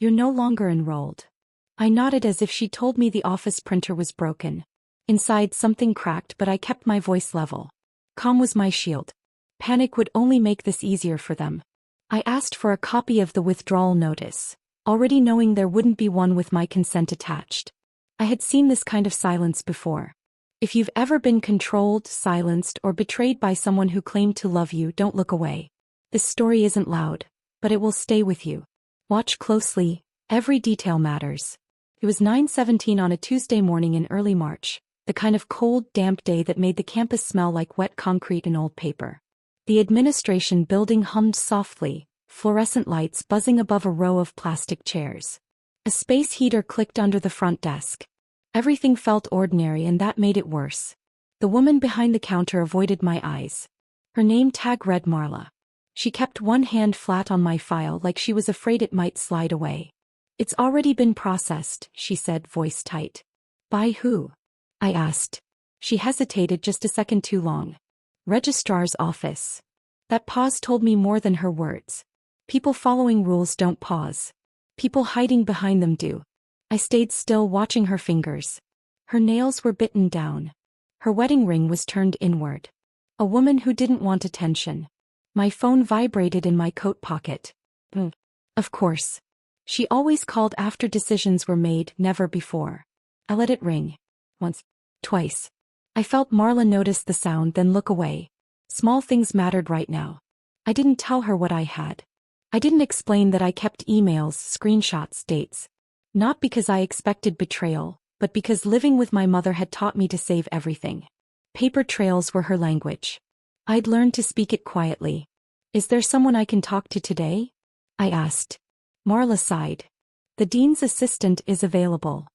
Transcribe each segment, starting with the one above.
You're no longer enrolled. I nodded as if she told me the office printer was broken. Inside something cracked, but I kept my voice level. Calm was my shield. Panic would only make this easier for them. I asked for a copy of the withdrawal notice, already knowing there wouldn't be one with my consent attached. I had seen this kind of silence before. If you've ever been controlled, silenced, or betrayed by someone who claimed to love you, don't look away. This story isn't loud, but it will stay with you. Watch closely, every detail matters. It was 9:17 on a Tuesday morning in early March, the kind of cold, damp day that made the campus smell like wet concrete and old paper. The administration building hummed softly, fluorescent lights buzzing above a row of plastic chairs. A space heater clicked under the front desk. Everything felt ordinary, and that made it worse. The woman behind the counter avoided my eyes. Her name tag read Marla. She kept one hand flat on my file like she was afraid it might slide away. It's already been processed, she said, voice tight. By who? I asked. She hesitated just a second too long. Registrar's office. That pause told me more than her words. People following rules don't pause. People hiding behind them do. I stayed still, watching her fingers. Her nails were bitten down. Her wedding ring was turned inward. A woman who didn't want attention. My phone vibrated in my coat pocket. Of course. She always called after decisions were made, never before. I let it ring. Once. Twice. I felt Marla notice the sound, then look away. Small things mattered right now. I didn't tell her what I had. I didn't explain that I kept emails, screenshots, dates. Not because I expected betrayal, but because living with my mother had taught me to save everything. Paper trails were her language. I'd learned to speak it quietly. Is there someone I can talk to today? I asked. Marla sighed. The dean's assistant is available.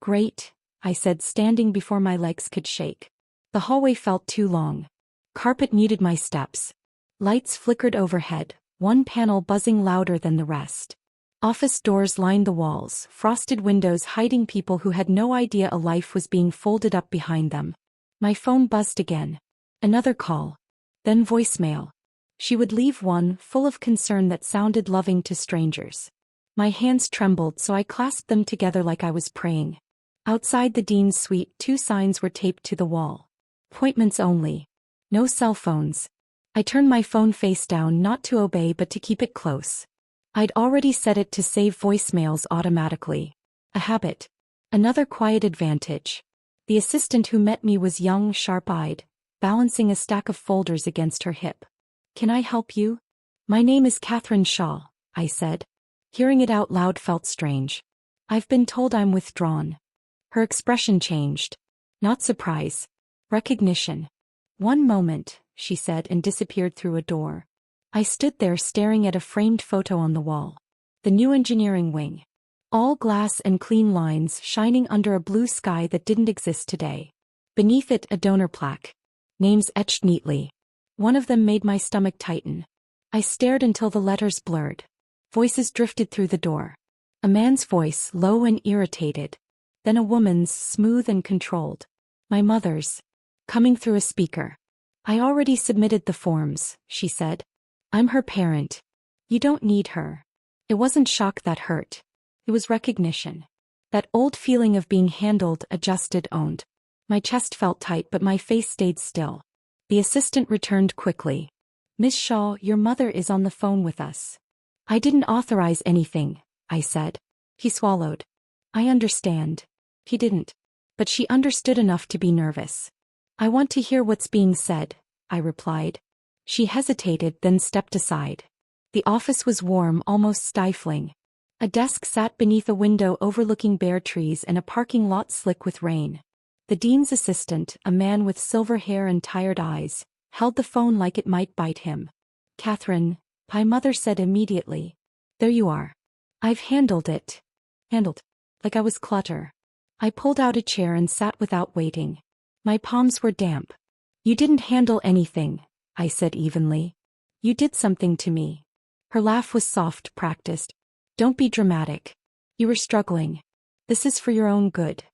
Great, I said, standing before my legs could shake. The hallway felt too long. Carpet muted my steps. Lights flickered overhead, one panel buzzing louder than the rest. Office doors lined the walls, frosted windows hiding people who had no idea a life was being folded up behind them. My phone buzzed again. Another call. Then voicemail. She would leave one, full of concern that sounded loving to strangers. My hands trembled, so I clasped them together like I was praying. Outside the dean's suite, 2 signs were taped to the wall. Appointments only. No cell phones. I turned my phone face down, not to obey but to keep it close. I'd already set it to save voicemails automatically. A habit. Another quiet advantage. The assistant who met me was young, sharp-eyed, balancing a stack of folders against her hip. Can I help you? My name is Catherine Shaw, I said. Hearing it out loud felt strange. I've been told I'm withdrawn. Her expression changed. Not surprise. Recognition. One moment, she said, and disappeared through a door. I stood there staring at a framed photo on the wall. The new engineering wing. All glass and clean lines shining under a blue sky that didn't exist today. Beneath it, a donor plaque. Names etched neatly. One of them made my stomach tighten. I stared until the letters blurred. Voices drifted through the door. A man's voice, low and irritated. Then a woman's, smooth and controlled. My mother's. Coming through a speaker. I already submitted the forms, she said. I'm her parent. You don't need her. It wasn't shock that hurt. It was recognition. That old feeling of being handled, adjusted, owned. My chest felt tight, but my face stayed still. The assistant returned quickly. Miss Shaw, your mother is on the phone with us. I didn't authorize anything, I said. He swallowed. I understand. He didn't. But she understood enough to be nervous. I want to hear what's being said, I replied. She hesitated, then stepped aside. The office was warm, almost stifling. A desk sat beneath a window overlooking bare trees and a parking lot slick with rain. The dean's assistant, a man with silver hair and tired eyes, held the phone like it might bite him. Catherine, my mother said immediately. There you are. I've handled it. Handled. Like I was clutter. I pulled out a chair and sat without waiting. My palms were damp. You didn't handle anything, I said evenly. You did something to me. Her laugh was soft, practiced. Don't be dramatic. You were struggling. This is for your own good.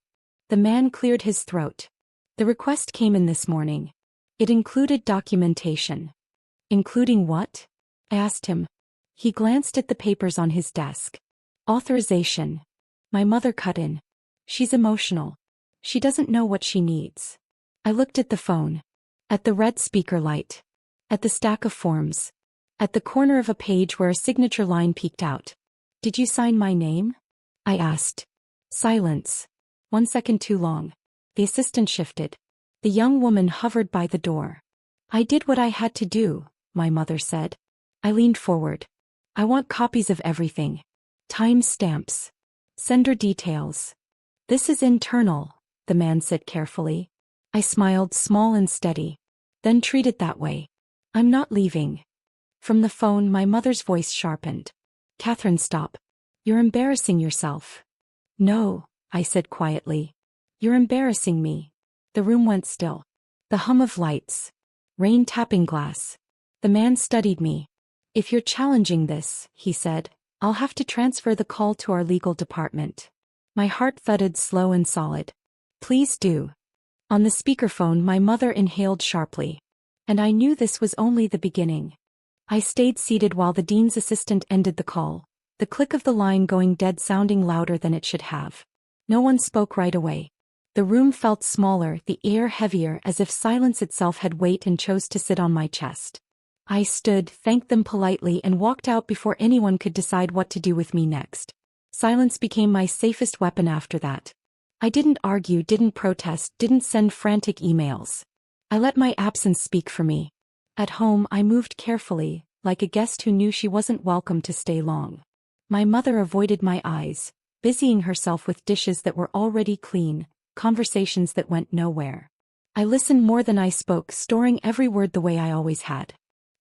The man cleared his throat. The request came in this morning. It included documentation. Including what? I asked him. He glanced at the papers on his desk. Authorization. My mother cut in. She's emotional. She doesn't know what she needs. I looked at the phone. At the red speaker light. At the stack of forms. At the corner of a page where a signature line peeked out. Did you sign my name? I asked. Silence. 1 second too long. The assistant shifted. The young woman hovered by the door. I did what I had to do, my mother said. I leaned forward. I want copies of everything. Time stamps. Sender details. This is internal, the man said carefully. I smiled, small and steady. Then treat it that way. I'm not leaving. From the phone, my mother's voice sharpened. Catherine, stop. You're embarrassing yourself. No, I said quietly. You're embarrassing me. The room went still. The hum of lights. Rain tapping glass. The man studied me. If you're challenging this, he said, I'll have to transfer the call to our legal department. My heart thudded slow and solid. Please do. On the speakerphone, my mother inhaled sharply. And I knew this was only the beginning. I stayed seated while the dean's assistant ended the call, the click of the line going dead sounding louder than it should have. No one spoke right away. The room felt smaller, the air heavier, as if silence itself had weight and chose to sit on my chest. I stood, thanked them politely, and walked out before anyone could decide what to do with me next. Silence became my safest weapon after that. I didn't argue, didn't protest, didn't send frantic emails. I let my absence speak for me. At home, I moved carefully, like a guest who knew she wasn't welcome to stay long. My mother avoided my eyes, busying herself with dishes that were already clean, conversations that went nowhere. I listened more than I spoke, storing every word the way I always had.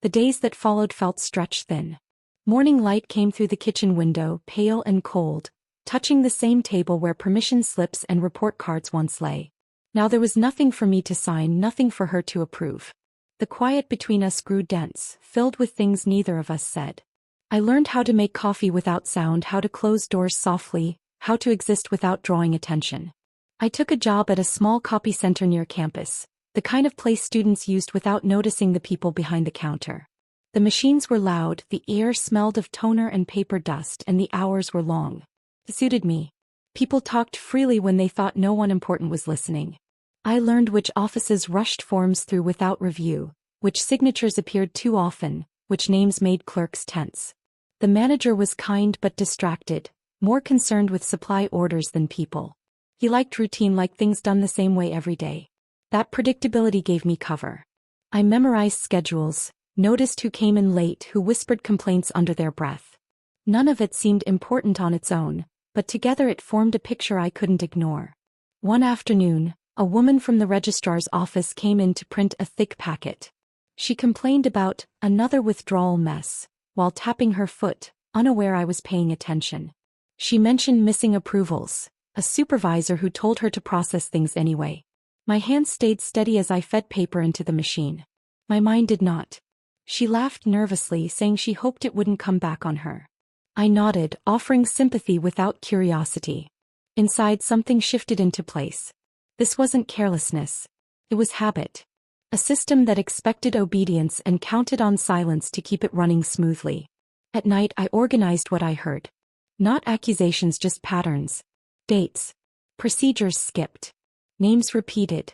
The days that followed felt stretched thin. Morning light came through the kitchen window, pale and cold, touching the same table where permission slips and report cards once lay. Now there was nothing for me to sign, nothing for her to approve. The quiet between us grew dense, filled with things neither of us said. I learned how to make coffee without sound, how to close doors softly, how to exist without drawing attention. I took a job at a small copy center near campus, the kind of place students used without noticing the people behind the counter. The machines were loud, the air smelled of toner and paper dust, and the hours were long. It suited me. People talked freely when they thought no one important was listening. I learned which offices rushed forms through without review, which signatures appeared too often, which names made clerks tense. The manager was kind but distracted, more concerned with supply orders than people. He liked routine, like things done the same way every day. That predictability gave me cover. I memorized schedules, noticed who came in late, who whispered complaints under their breath. None of it seemed important on its own, but together it formed a picture I couldn't ignore. One afternoon, a woman from the registrar's office came in to print a thick packet. She complained about another withdrawal mess, while tapping her foot, unaware I was paying attention. She mentioned missing approvals, a supervisor who told her to process things anyway. My hand stayed steady as I fed paper into the machine. My mind did not. She laughed nervously, saying she hoped it wouldn't come back on her. I nodded, offering sympathy without curiosity. Inside, something shifted into place. This wasn't carelessness. It was habit. A system that expected obedience and counted on silence to keep it running smoothly. At night, I organized what I heard. Not accusations, just patterns. Dates. Procedures skipped. Names repeated.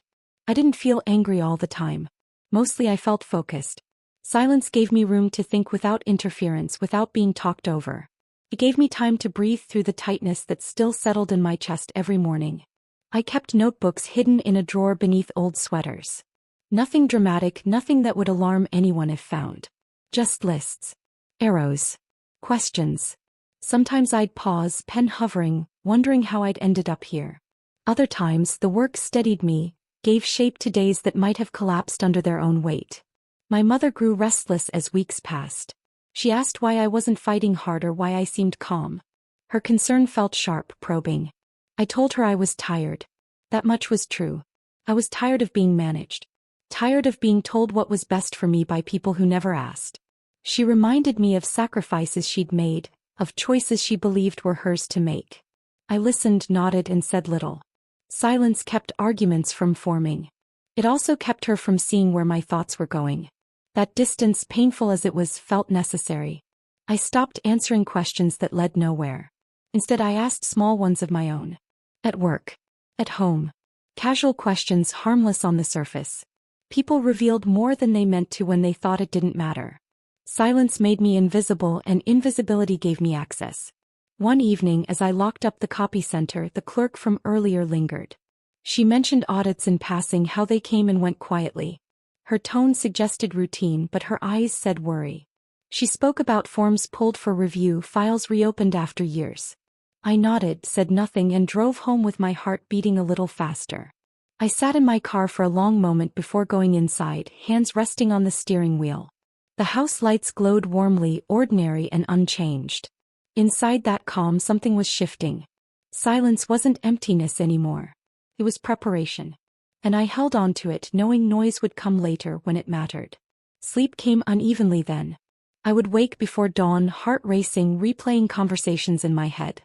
I didn't feel angry all the time. Mostly I felt focused. Silence gave me room to think without interference, without being talked over. It gave me time to breathe through the tightness that still settled in my chest every morning. I kept notebooks hidden in a drawer beneath old sweaters. Nothing dramatic, nothing that would alarm anyone if found. Just lists. Arrows. Questions. Sometimes I'd pause, pen hovering, wondering how I'd ended up here. Other times, the work steadied me, gave shape to days that might have collapsed under their own weight. My mother grew restless as weeks passed. She asked why I wasn't fighting harder, why I seemed calm. Her concern felt sharp, probing. I told her I was tired. That much was true. I was tired of being managed. Tired of being told what was best for me by people who never asked. She reminded me of sacrifices she'd made, of choices she believed were hers to make. I listened, nodded, and said little. Silence kept arguments from forming. It also kept her from seeing where my thoughts were going. That distance, painful as it was, felt necessary. I stopped answering questions that led nowhere. Instead, I asked small ones of my own. At work. At home. Casual questions, harmless on the surface. People revealed more than they meant to when they thought it didn't matter. Silence made me invisible, and invisibility gave me access. One evening, as I locked up the copy center, the clerk from earlier lingered. She mentioned audits in passing, how they came and went quietly. Her tone suggested routine, but her eyes said worry. She spoke about forms pulled for review, files reopened after years. I nodded, said nothing, and drove home with my heart beating a little faster. I sat in my car for a long moment before going inside, hands resting on the steering wheel. The house lights glowed warmly, ordinary and unchanged. Inside that calm, something was shifting. Silence wasn't emptiness anymore. It was preparation. And I held on to it, knowing noise would come later when it mattered. Sleep came unevenly then. I would wake before dawn, heart racing, replaying conversations in my head.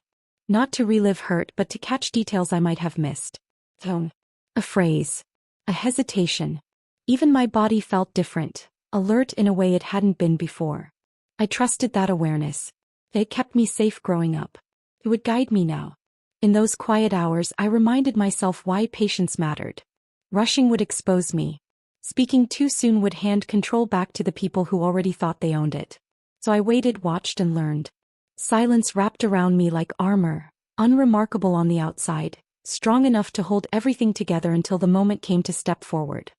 Not to relive hurt, but to catch details I might have missed. Tone. A phrase. A hesitation. Even my body felt different, alert in a way it hadn't been before. I trusted that awareness. It kept me safe growing up. It would guide me now. In those quiet hours, I reminded myself why patience mattered. Rushing would expose me. Speaking too soon would hand control back to the people who already thought they owned it. So I waited, watched, and learned. Silence wrapped around me like armor, unremarkable on the outside, strong enough to hold everything together until the moment came to step forward.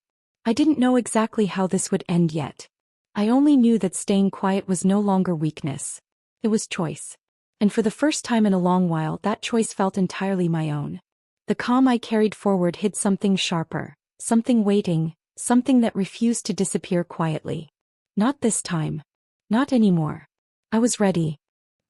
I didn't know exactly how this would end yet. I only knew that staying quiet was no longer weakness. It was choice. And for the first time in a long while, that choice felt entirely my own. The calm I carried forward hid something sharper, something waiting, something that refused to disappear quietly. Not this time. Not anymore. I was ready.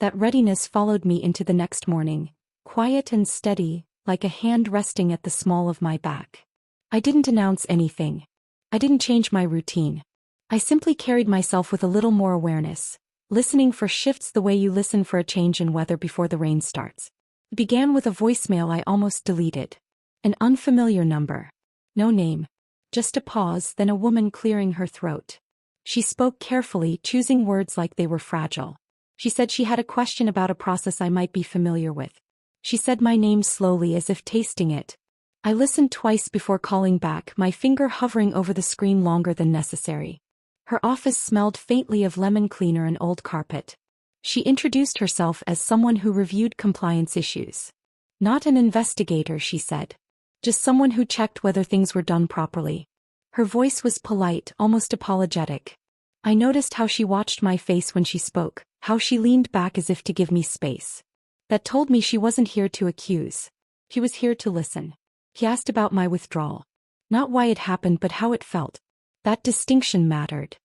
That readiness followed me into the next morning, quiet and steady, like a hand resting at the small of my back. I didn't announce anything. I didn't change my routine. I simply carried myself with a little more awareness, listening for shifts the way you listen for a change in weather before the rain starts. It began with a voicemail I almost deleted. An unfamiliar number. No name. Just a pause, then a woman clearing her throat. She spoke carefully, choosing words like they were fragile. She said she had a question about a process I might be familiar with. She said my name slowly, as if tasting it. I listened twice before calling back, my finger hovering over the screen longer than necessary. Her office smelled faintly of lemon cleaner and old carpet. She introduced herself as someone who reviewed compliance issues. Not an investigator, she said. Just someone who checked whether things were done properly. Her voice was polite, almost apologetic. I noticed how she watched my face when she spoke, how she leaned back as if to give me space. That told me she wasn't here to accuse. She was here to listen. She asked about my withdrawal. Not why it happened, but how it felt. That distinction mattered.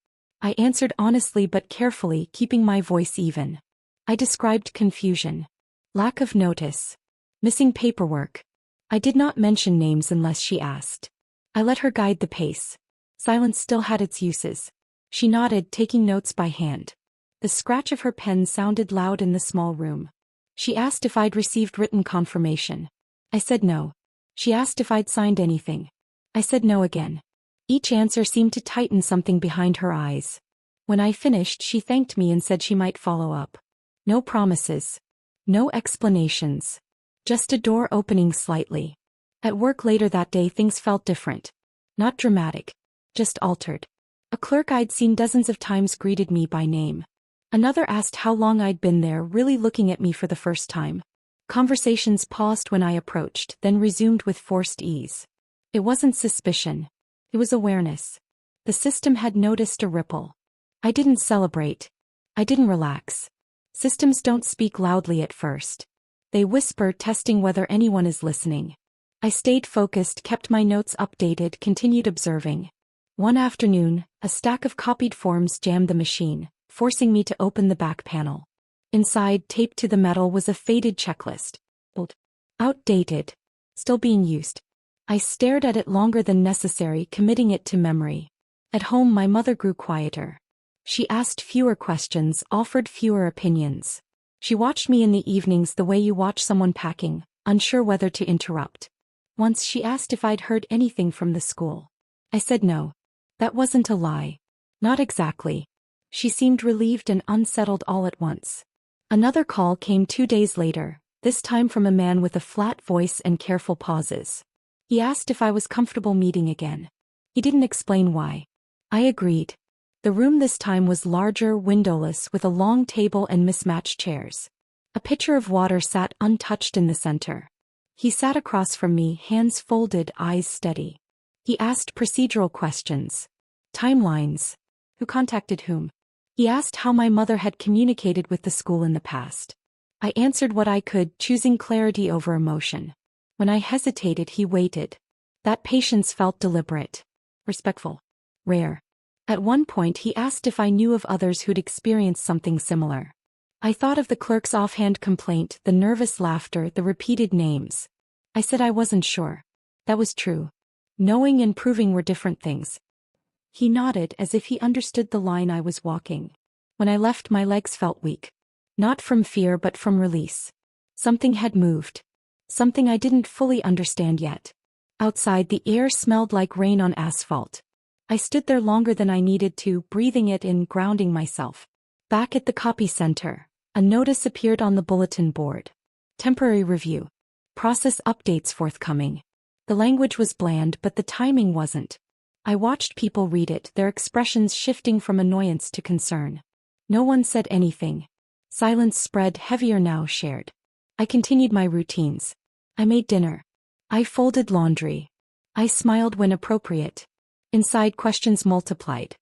I answered honestly but carefully, keeping my voice even. I described confusion. Lack of notice. Missing paperwork. I did not mention names unless she asked. I let her guide the pace. Silence still had its uses. She nodded, taking notes by hand. The scratch of her pen sounded loud in the small room. She asked if I'd received written confirmation. I said no. She asked if I'd signed anything. I said no again. Each answer seemed to tighten something behind her eyes. When I finished, she thanked me and said she might follow up. No promises. No explanations. Just a door opening slightly. At work later that day, things felt different. Not dramatic. Just altered. A clerk I'd seen dozens of times greeted me by name. Another asked how long I'd been there, really looking at me for the first time. Conversations paused when I approached, then resumed with forced ease. It wasn't suspicion. It was awareness. The system had noticed a ripple. I didn't celebrate. I didn't relax. Systems don't speak loudly at first. They whisper, testing whether anyone is listening. I stayed focused, kept my notes updated, continued observing. One afternoon, a stack of copied forms jammed the machine, forcing me to open the back panel. Inside, taped to the metal, was a faded checklist. Old. Outdated. Still being used. I stared at it longer than necessary, committing it to memory. At home, my mother grew quieter. She asked fewer questions, offered fewer opinions. She watched me in the evenings the way you watch someone packing, unsure whether to interrupt. Once she asked if I'd heard anything from the school. I said no. That wasn't a lie. Not exactly. She seemed relieved and unsettled all at once. Another call came 2 days later, this time from a man with a flat voice and careful pauses. He asked if I was comfortable meeting again. He didn't explain why. I agreed. The room this time was larger, windowless, with a long table and mismatched chairs. A pitcher of water sat untouched in the center. He sat across from me, hands folded, eyes steady. He asked procedural questions. Timelines. Who contacted whom? He asked how my mother had communicated with the school in the past. I answered what I could, choosing clarity over emotion. When I hesitated, he waited. That patience felt deliberate. Respectful. Rare. At one point he asked if I knew of others who'd experienced something similar. I thought of the clerk's offhand complaint, the nervous laughter, the repeated names. I said I wasn't sure. That was true. Knowing and proving were different things. He nodded as if he understood the line I was walking. When I left, my legs felt weak. Not from fear but from release. Something had moved. Something I didn't fully understand yet. Outside, the air smelled like rain on asphalt. I stood there longer than I needed to, breathing it in, grounding myself. Back at the copy center, a notice appeared on the bulletin board. Temporary review. Process updates forthcoming. The language was bland, but the timing wasn't. I watched people read it, their expressions shifting from annoyance to concern. No one said anything. Silence spread, heavier now shared. I continued my routines. I made dinner. I folded laundry. I smiled when appropriate. Inside, questions multiplied.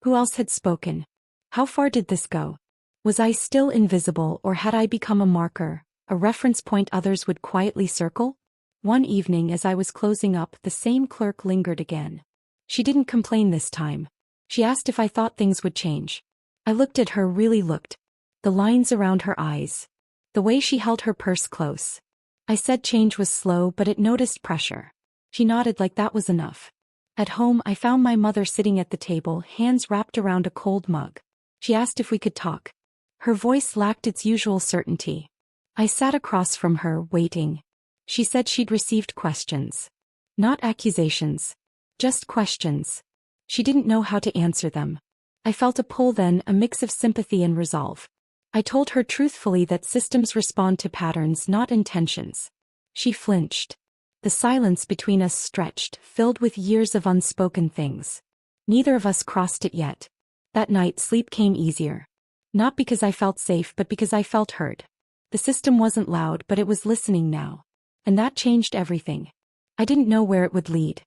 Who else had spoken? How far did this go? Was I still invisible, or had I become a marker, a reference point others would quietly circle? One evening as I was closing up, the same clerk lingered again. She didn't complain this time. She asked if I thought things would change. I looked at her, really looked. The lines around her eyes. The way she held her purse close. I said change was slow, but it noticed pressure. She nodded like that was enough. At home, I found my mother sitting at the table, hands wrapped around a cold mug. She asked if we could talk. Her voice lacked its usual certainty. I sat across from her, waiting. She said she'd received questions. Not accusations. Just questions. She didn't know how to answer them. I felt a pull then, a mix of sympathy and resolve. I told her truthfully that systems respond to patterns, not intentions. She flinched. The silence between us stretched, filled with years of unspoken things. Neither of us crossed it yet. That night, sleep came easier. Not because I felt safe, but because I felt heard. The system wasn't loud, but it was listening now. And that changed everything. I didn't know where it would lead.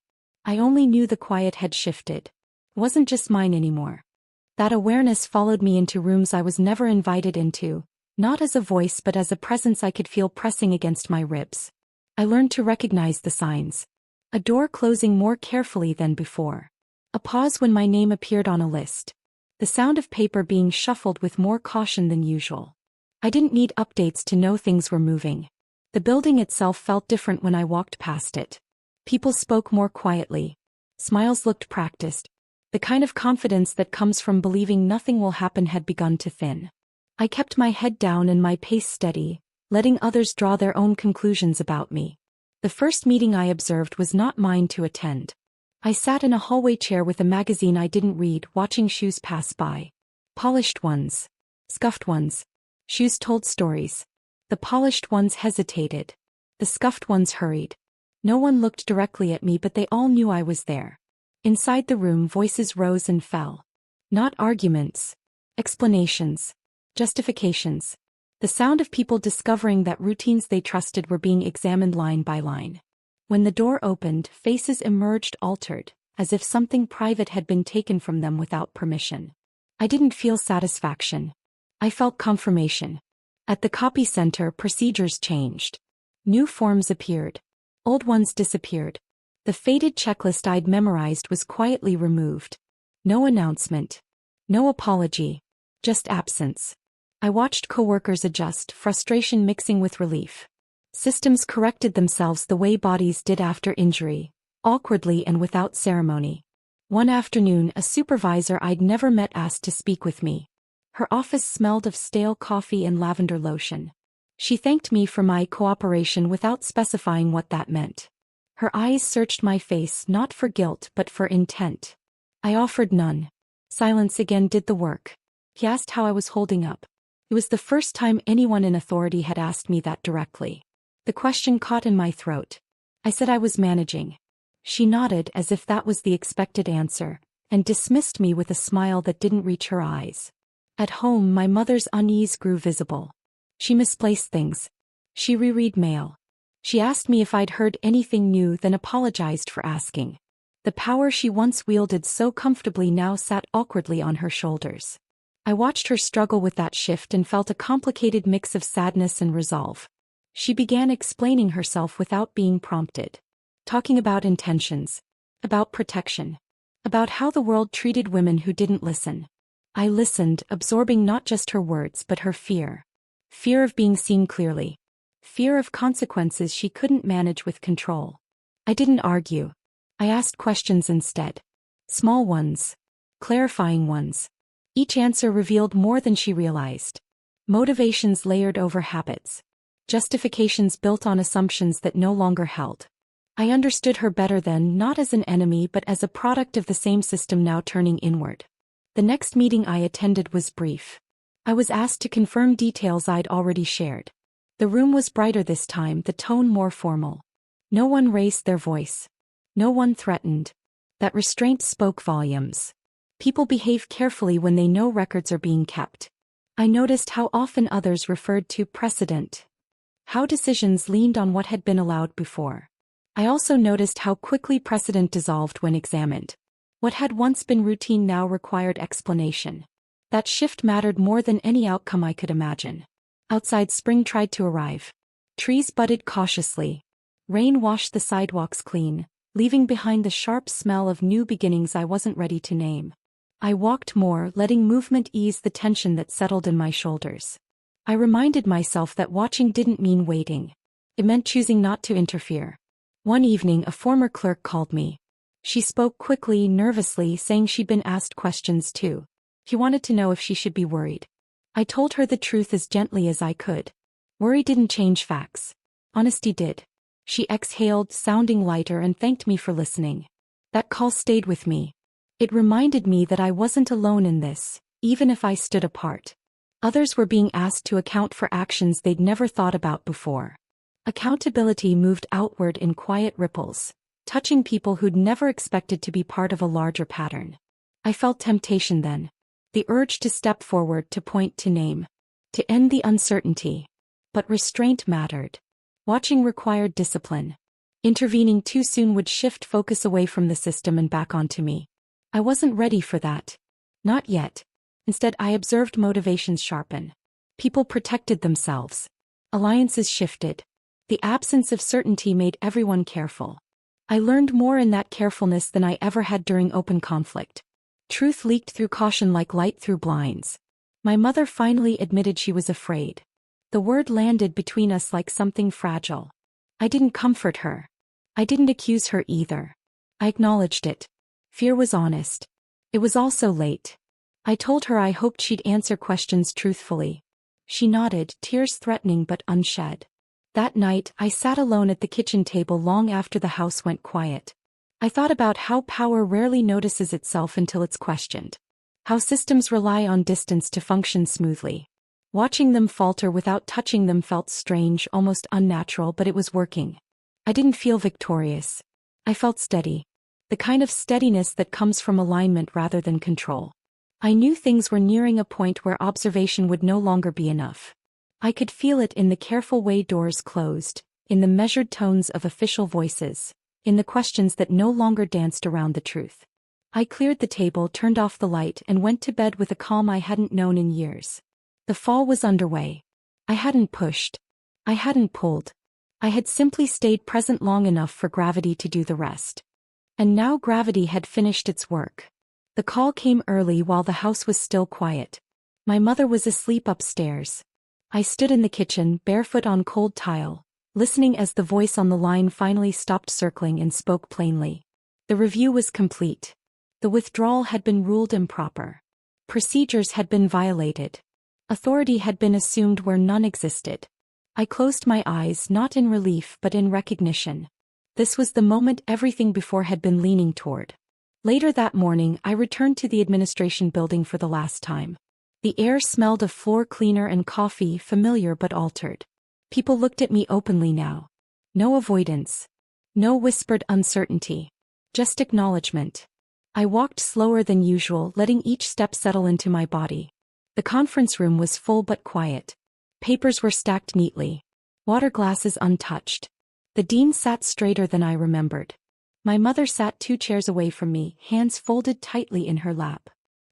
I only knew the quiet had shifted. It wasn't just mine anymore. That awareness followed me into rooms I was never invited into, not as a voice but as a presence I could feel pressing against my ribs. I learned to recognize the signs. A door closing more carefully than before. A pause when my name appeared on a list. The sound of paper being shuffled with more caution than usual. I didn't need updates to know things were moving. The building itself felt different when I walked past it. People spoke more quietly. Smiles looked practiced. The kind of confidence that comes from believing nothing will happen had begun to thin. I kept my head down and my pace steady, letting others draw their own conclusions about me. The first meeting I observed was not mine to attend. I sat in a hallway chair with a magazine I didn't read, watching shoes pass by. Polished ones. Scuffed ones. Shoes told stories. The polished ones hesitated. The scuffed ones hurried. No one looked directly at me, but they all knew I was there. Inside the room, voices rose and fell. Not arguments. Explanations. Justifications. The sound of people discovering that routines they trusted were being examined line by line. When the door opened, faces emerged altered, as if something private had been taken from them without permission. I didn't feel satisfaction. I felt confirmation. At the copy center, procedures changed. New forms appeared. Old ones disappeared. The faded checklist I'd memorized was quietly removed. No announcement. No apology. Just absence. I watched coworkers adjust, frustration mixing with relief. Systems corrected themselves the way bodies did after injury, awkwardly and without ceremony. One afternoon, a supervisor I'd never met asked to speak with me. Her office smelled of stale coffee and lavender lotion. She thanked me for my cooperation without specifying what that meant. Her eyes searched my face not for guilt but for intent. I offered none. Silence again did the work. He asked how I was holding up. It was the first time anyone in authority had asked me that directly. The question caught in my throat. I said I was managing. She nodded as if that was the expected answer, and dismissed me with a smile that didn't reach her eyes. At home, my mother's unease grew visible. She misplaced things. She reread mail. She asked me if I'd heard anything new, then apologized for asking. The power she once wielded so comfortably now sat awkwardly on her shoulders. I watched her struggle with that shift and felt a complicated mix of sadness and resolve. She began explaining herself without being prompted. Talking about intentions. About protection. About how the world treated women who didn't listen. I listened, absorbing not just her words but her fear. Fear of being seen clearly. Fear of consequences she couldn't manage with control. I didn't argue. I asked questions instead. Small ones. Clarifying ones. Each answer revealed more than she realized. Motivations layered over habits. Justifications built on assumptions that no longer held. I understood her better then, not as an enemy but as a product of the same system now turning inward. The next meeting I attended was brief. I was asked to confirm details I'd already shared. The room was brighter this time, the tone more formal. No one raised their voice. No one threatened. That restraint spoke volumes. People behave carefully when they know records are being kept. I noticed how often others referred to precedent. How decisions leaned on what had been allowed before. I also noticed how quickly precedent dissolved when examined. What had once been routine now required explanation. That shift mattered more than any outcome I could imagine. Outside, spring tried to arrive. Trees budded cautiously. Rain washed the sidewalks clean, leaving behind the sharp smell of new beginnings I wasn't ready to name. I walked more, letting movement ease the tension that settled in my shoulders. I reminded myself that watching didn't mean waiting. It meant choosing not to interfere. One evening, a former clerk called me. She spoke quickly, nervously, saying she'd been asked questions too. He wanted to know if she should be worried. I told her the truth as gently as I could. Worry didn't change facts. Honesty did. She exhaled, sounding lighter, and thanked me for listening. That call stayed with me. It reminded me that I wasn't alone in this, even if I stood apart. Others were being asked to account for actions they'd never thought about before. Accountability moved outward in quiet ripples, touching people who'd never expected to be part of a larger pattern. I felt temptation then. The urge to step forward, to point, to name. To end the uncertainty. But restraint mattered. Watching required discipline. Intervening too soon would shift focus away from the system and back onto me. I wasn't ready for that. Not yet. Instead, I observed motivations sharpen. People protected themselves. Alliances shifted. The absence of certainty made everyone careful. I learned more in that carefulness than I ever had during open conflict. Truth leaked through caution like light through blinds. My mother finally admitted she was afraid. The word landed between us like something fragile. I didn't comfort her. I didn't accuse her either. I acknowledged it. Fear was honest. It was also late. I told her I hoped she'd answer questions truthfully. She nodded, tears threatening but unshed. That night, I sat alone at the kitchen table long after the house went quiet. I thought about how power rarely notices itself until it's questioned. How systems rely on distance to function smoothly. Watching them falter without touching them felt strange, almost unnatural, but it was working. I didn't feel victorious. I felt steady. The kind of steadiness that comes from alignment rather than control. I knew things were nearing a point where observation would no longer be enough. I could feel it in the careful way doors closed, in the measured tones of official voices, in the questions that no longer danced around the truth. I cleared the table, turned off the light, and went to bed with a calm I hadn't known in years. The fall was underway. I hadn't pushed. I hadn't pulled. I had simply stayed present long enough for gravity to do the rest. And now gravity had finished its work. The call came early while the house was still quiet. My mother was asleep upstairs. I stood in the kitchen, barefoot on cold tile, listening as the voice on the line finally stopped circling and spoke plainly. The review was complete. The withdrawal had been ruled improper. Procedures had been violated. Authority had been assumed where none existed. I closed my eyes, not in relief but in recognition. This was the moment everything before had been leaning toward. Later that morning, I returned to the administration building for the last time. The air smelled of floor cleaner and coffee, familiar but altered. People looked at me openly now. No avoidance. No whispered uncertainty. Just acknowledgement. I walked slower than usual, letting each step settle into my body. The conference room was full but quiet. Papers were stacked neatly. Water glasses untouched. The dean sat straighter than I remembered. My mother sat 2 chairs away from me, hands folded tightly in her lap.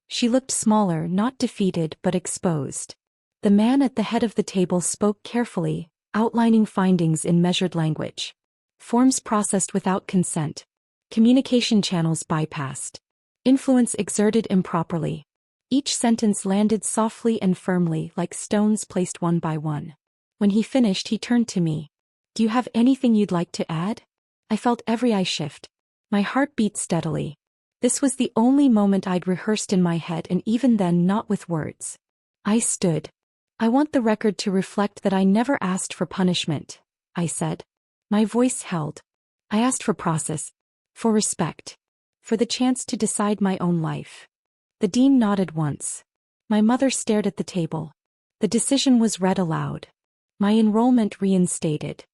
She looked smaller, not defeated but exposed. The man at the head of the table spoke carefully, outlining findings in measured language. Forms processed without consent. Communication channels bypassed. Influence exerted improperly. Each sentence landed softly and firmly, like stones placed one by one. When he finished, he turned to me. "Do you have anything you'd like to add?" I felt every eye shift. My heart beat steadily. This was the only moment I'd rehearsed in my head, and even then not with words. I stood. "I want the record to reflect that I never asked for punishment," I said. My voice held. "I asked for process. For respect. For the chance to decide my own life." The dean nodded once. My mother stared at the table. The decision was read aloud. My enrollment reinstated.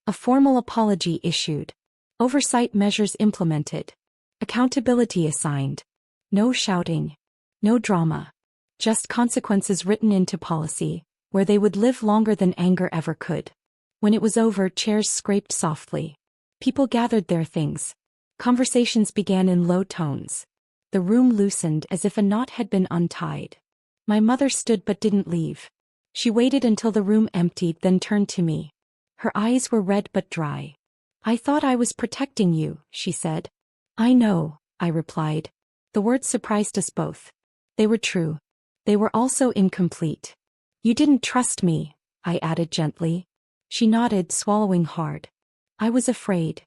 A formal apology issued. Oversight measures implemented. Accountability assigned. No shouting. No drama. Just consequences written into policy, where they would live longer than anger ever could. When it was over, chairs scraped softly. People gathered their things. Conversations began in low tones. The room loosened as if a knot had been untied. My mother stood but didn't leave. She waited until the room emptied, then turned to me. Her eyes were red but dry. "I thought I was protecting you," she said. "I know," I replied. The words surprised us both. They were true. They were also incomplete. "You didn't trust me," I added gently. She nodded, swallowing hard. "I was afraid."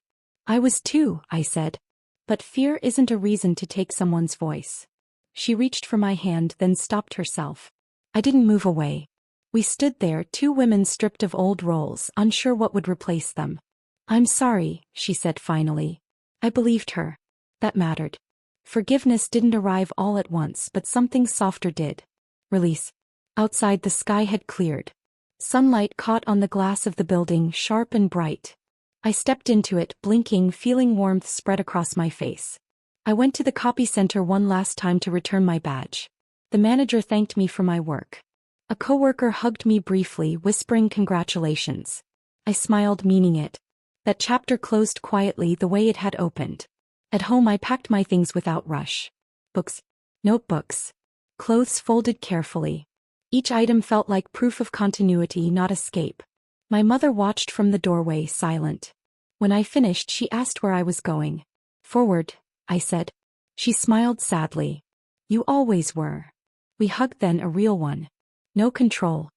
"I was too," I said. "But fear isn't a reason to take someone's voice." She reached for my hand, then stopped herself. I didn't move away. We stood there, 2 women stripped of old roles, unsure what would replace them. "I'm sorry," she said finally. I believed her. That mattered. Forgiveness didn't arrive all at once, but something softer did. Release. Outside, the sky had cleared. Sunlight caught on the glass of the building, sharp and bright. I stepped into it, blinking, feeling warmth spread across my face. I went to the copy center one last time to return my badge. The manager thanked me for my work. A coworker hugged me briefly, whispering congratulations. I smiled, meaning it. That chapter closed quietly the way it had opened. At home, I packed my things without rush. Books. Notebooks. Clothes folded carefully. Each item felt like proof of continuity, not escape. My mother watched from the doorway, silent. When I finished, she asked where I was going. "Forward," I said. She smiled sadly. "You always were." We hugged, then a real one. No control.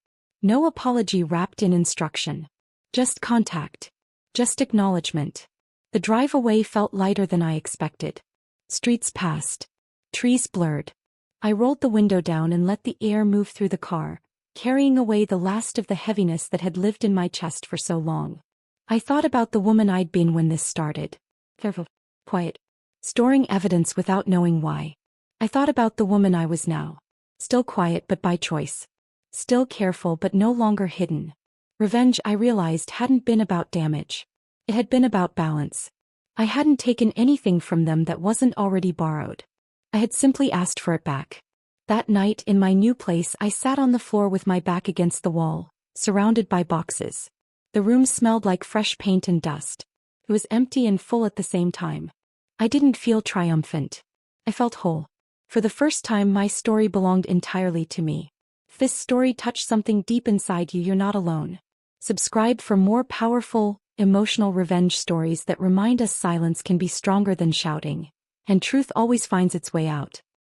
No apology wrapped in instruction. Just contact. Just acknowledgement. The drive away felt lighter than I expected. Streets passed. Trees blurred. I rolled the window down and let the air move through the car, carrying away the last of the heaviness that had lived in my chest for so long. I thought about the woman I'd been when this started. Careful. Quiet. Storing evidence without knowing why. I thought about the woman I was now. Still quiet but by choice. Still careful but no longer hidden. Revenge, I realized, hadn't been about damage. It had been about balance. I hadn't taken anything from them that wasn't already borrowed. I had simply asked for it back. That night, in my new place, I sat on the floor with my back against the wall, surrounded by boxes. The room smelled like fresh paint and dust. It was empty and full at the same time. I didn't feel triumphant. I felt whole. For the first time, my story belonged entirely to me. If this story touched something deep inside you, you're not alone. Subscribe for more powerful, emotional revenge stories that remind us silence can be stronger than shouting, and truth always finds its way out.